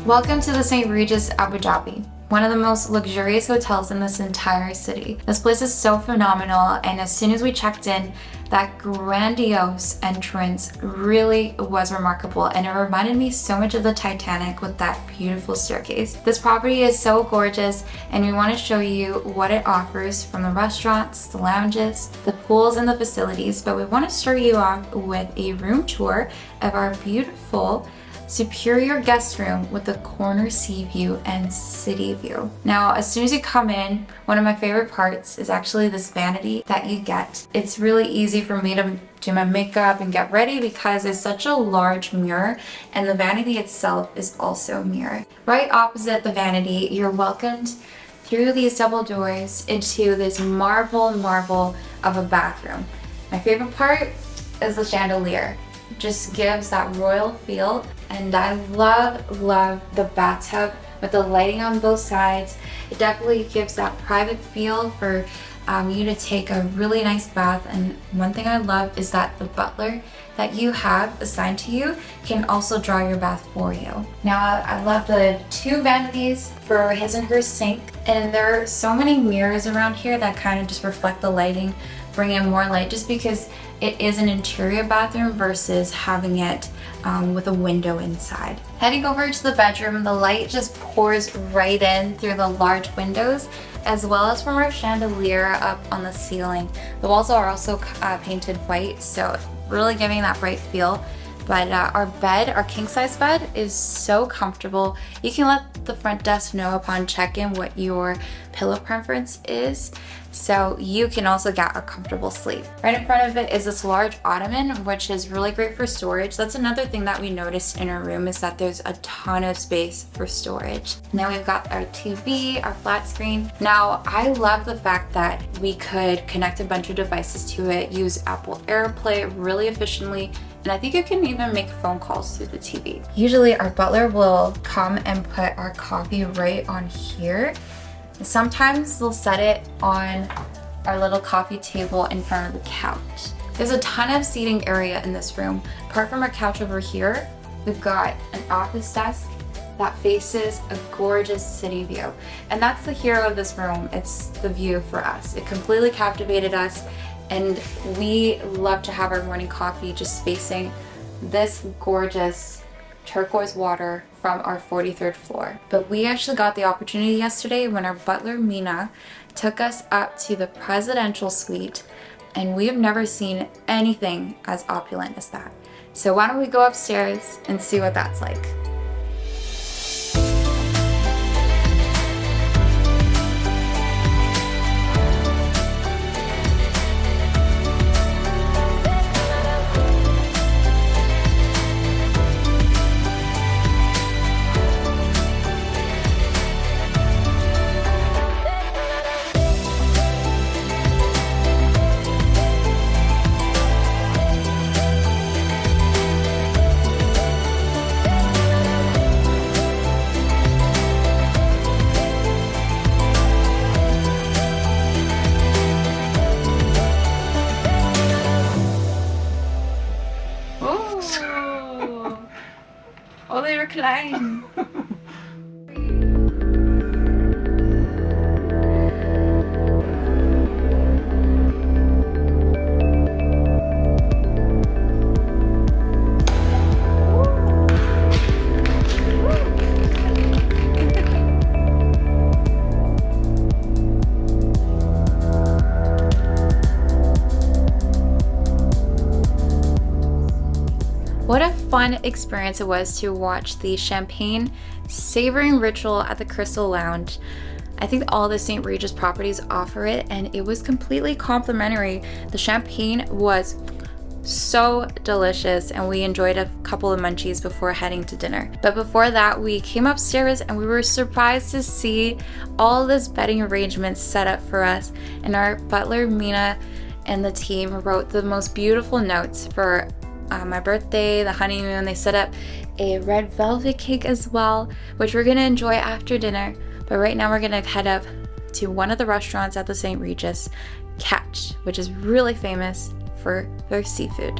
Welcome to the St. Regis Abu Dhabi, one of the most luxurious hotels in this entire city. This place is so phenomenal, and as soon as we checked in, that grandiose entrance really was remarkable, and it reminded me so much of the Titanic with that beautiful staircase. This property is so gorgeous, and we want to show you what it offers from the restaurants, the lounges, the pools, and the facilities, but we want to start you off with a room tour of our beautiful superior guest room with the corner sea view and city view. Now, as soon as you come in, one of my favorite parts is actually this vanity that you get. It's really easy for me to do my makeup and get ready because it's such a large mirror, and the vanity itself is also a mirror. Right opposite the vanity, you're welcomed through these double doors into this marble of a bathroom. My favorite part is the chandelier. Just gives that royal feel, and I love the bathtub with the lighting on both sides. It definitely gives that private feel for you to take a really nice bath. And one thing I love is that the butler that you have assigned to you can also draw your bath for you. Now, I love the two vanities for his and her sink, and there are so many mirrors around here that kind of just reflect the lighting, bring in more light, just because it is an interior bathroom versus having it with a window inside. Heading over to the bedroom, the light just pours right in through the large windows, as well as from our chandelier up on the ceiling. The walls are also painted white, so really giving that bright feel. But our bed, our king size bed, is so comfortable. You can let the front desk know upon check-in what your pillow preference is, so you can also get a comfortable sleep. Right in front of it is this large ottoman, which is really great for storage. That's another thing that we noticed in our room, is that there's a ton of space for storage. Now we've got our TV, our flat screen. Now, I love the fact that we could connect a bunch of devices to it, use Apple AirPlay really efficiently, and I think you can even make phone calls through the TV. Usually our butler will come and put our coffee right on here. Sometimes they'll set it on our little coffee table in front of the couch. There's a ton of seating area in this room. Apart from our couch over here, we've got an office desk that faces a gorgeous city view. And that's the hero of this room. It's the view for us. It completely captivated us, and we love to have our morning coffee just facing this gorgeous turquoise water from our 43rd floor. But we actually got the opportunity yesterday when our butler Mina took us up to the presidential suite, and we have never seen anything as opulent as that. So why don't we go upstairs and see what that's like. Oh, they recline. What a fun fun experience it was to watch the champagne savoring ritual at the Crystal Lounge. I think all the St. Regis properties offer it, and it was completely complimentary. The champagne was so delicious, and we enjoyed a couple of munchies before heading to dinner. But before that, we came upstairs and we were surprised to see all this bedding arrangements set up for us, and our butler Mina and the team wrote the most beautiful notes for my birthday, the honeymoon. They set up a red velvet cake as well, which we're gonna enjoy after dinner. But right now we're gonna head up to one of the restaurants at the St. Regis, Catch, which is really famous for their seafood.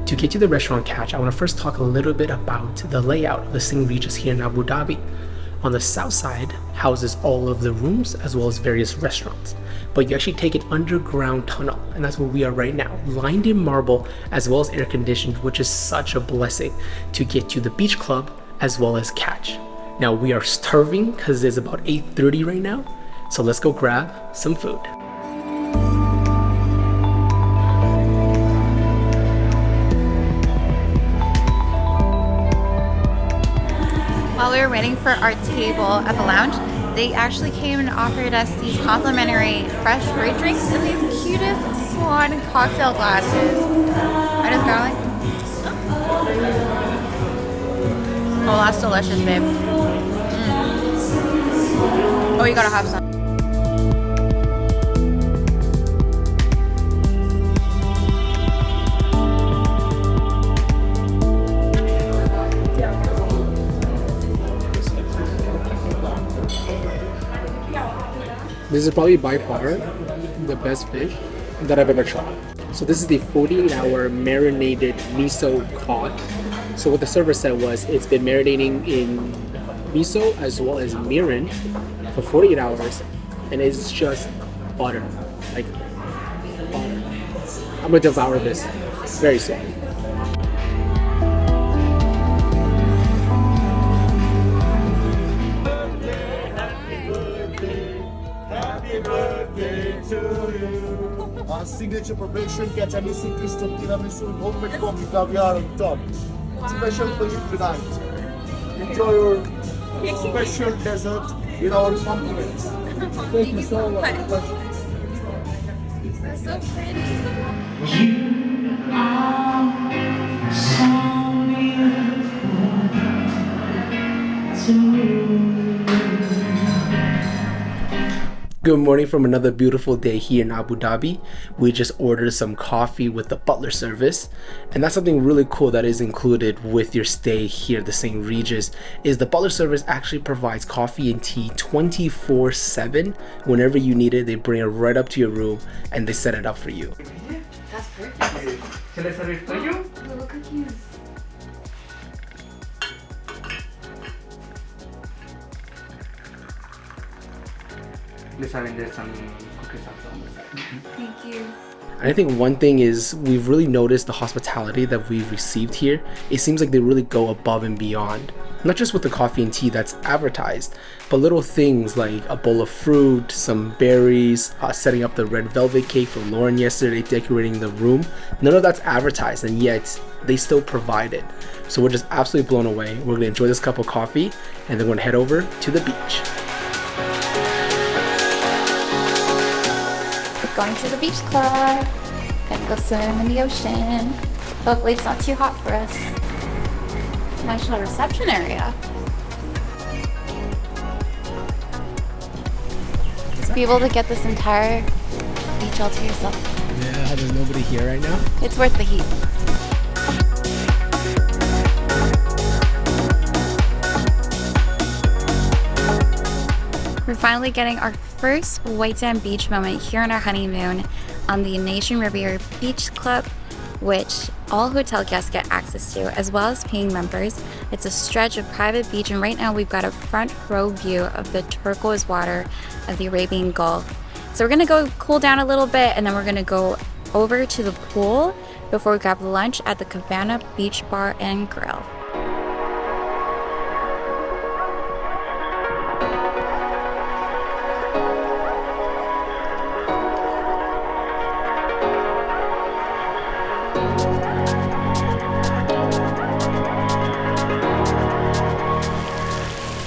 To get to the restaurant Catch, I want to first talk a little bit about the layout of the St. Regis here in Abu Dhabi. On the south side houses all of the rooms as well as various restaurants, but you actually take an underground tunnel, and that's where we are right now, lined in marble as well as air conditioned, which is such a blessing to get to the beach club as well as Catch. Now we are starving because it's about 8:30 right now, so let's go grab some food. While we were waiting for our table at the lounge, they actually came and offered us these complimentary fresh fruit drinks in these cutest swan cocktail glasses. I just got like, oh, that's delicious, babe. Oh, you gotta have some. This is probably by far the best fish that I've ever tried. So this is the 48-hour marinated miso cod. So what the server said was it's been marinating in miso as well as mirin for 48 hours, and it's just butter, like butter. I'm gonna devour this very soon. Our signature preparation, Catalytic Crystal Tiramisu, homemade coffee caviar on top. Special for you tonight. Enjoy your special dessert with our compliments. Thank you so much. So pretty. You are so beautiful to me. Good morning from another beautiful day here in Abu Dhabi. We just ordered some coffee with the butler service, and that's something really cool that is included with your stay here at the St. Regis, is the butler service actually provides coffee and tea 24/7. Whenever you need it, they bring it right up to your room and they set it up for you. That's perfect. ¿Se le sirve tuyo? Little cookies. Les saben de some cookies on the side. Thank you. And I think one thing is we've really noticed the hospitality that we've received here. It seems like they really go above and beyond. Not just with the coffee and tea that's advertised, but little things like a bowl of fruit, some berries, setting up the red velvet cake for Lauren yesterday, decorating the room. None of that's advertised, and yet they still provide it. So we're just absolutely blown away. We're gonna enjoy this cup of coffee, and then we're gonna head over to the beach. Going to the beach club. Gonna go swim in the ocean. Hopefully it's not too hot for us. Nice little reception area. Just be able to get this entire beach all to yourself. Yeah, there's nobody here right now. It's worth the heat. We're finally getting our first white sand beach moment here on our honeymoon on the Nation Riviera Beach Club, which all hotel guests get access to, as well as paying members. It's a stretch of private beach, and right now we've got a front row view of the turquoise water of the Arabian Gulf. So we're gonna go cool down a little bit, and then we're gonna go over to the pool before we grab lunch at the Cabana Bar Grill.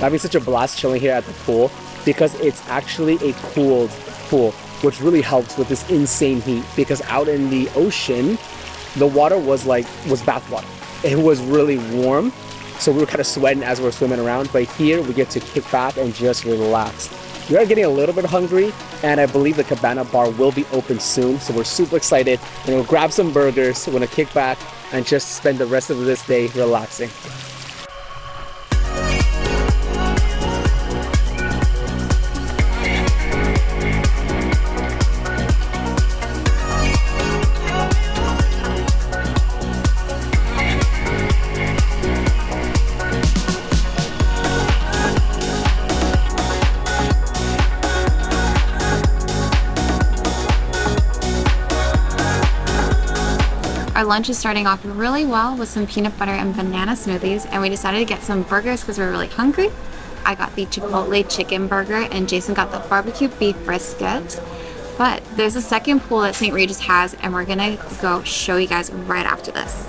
Having such a blast chilling here at the pool because it's actually a cooled pool, which really helps with this insane heat, because out in the ocean, the water was bath water. It was really warm, so we were kind of sweating as we were swimming around, but here we get to kick back and just relax. We are getting a little bit hungry, and I believe the Cabana Bar will be open soon, so we're super excited, and we'll grab some burgers, we're gonna kick back and just spend the rest of this day relaxing. Our lunch is starting off really well with some peanut butter and banana smoothies, and we decided to get some burgers because we're really hungry. I got the Chipotle chicken burger and Jason got the barbecue beef brisket. But there's a second pool that St. Regis has, and we're gonna go show you guys right after this.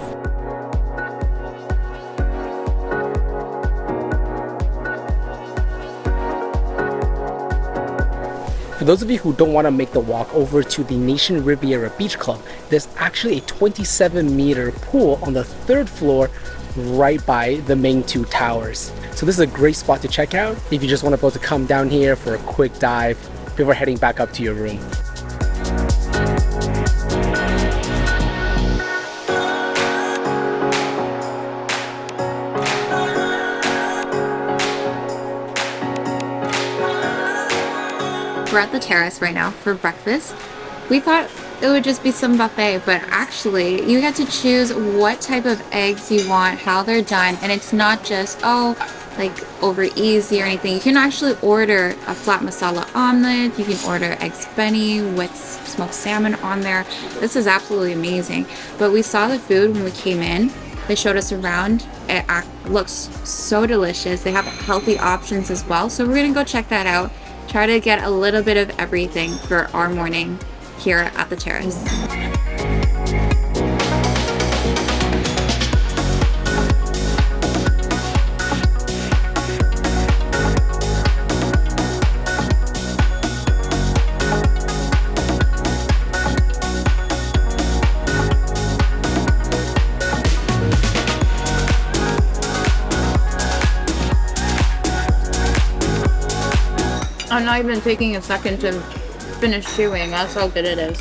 For those of you who don't want to make the walk over to the Nation Riviera Beach Club, there's actually a 27-meter pool on the 3rd floor right by the main 2 towers. So this is a great spot to check out if you just want to be able to come down here for a quick dive before heading back up to your room. We're at the Terrace right now for breakfast. We thought it would just be some buffet, but actually you get to choose what type of eggs you want, how they're done, and it's not just, like over easy or anything. You can actually order a flat masala omelet, you can order eggs benny with smoked salmon on there. This is absolutely amazing. But we saw the food when we came in. They showed us around. It looks so delicious. They have healthy options as well, so we're gonna go check that out. Try to get a little bit of everything for our morning here at the Terrace. I'm not even taking a second to finish chewing. That's how good it is.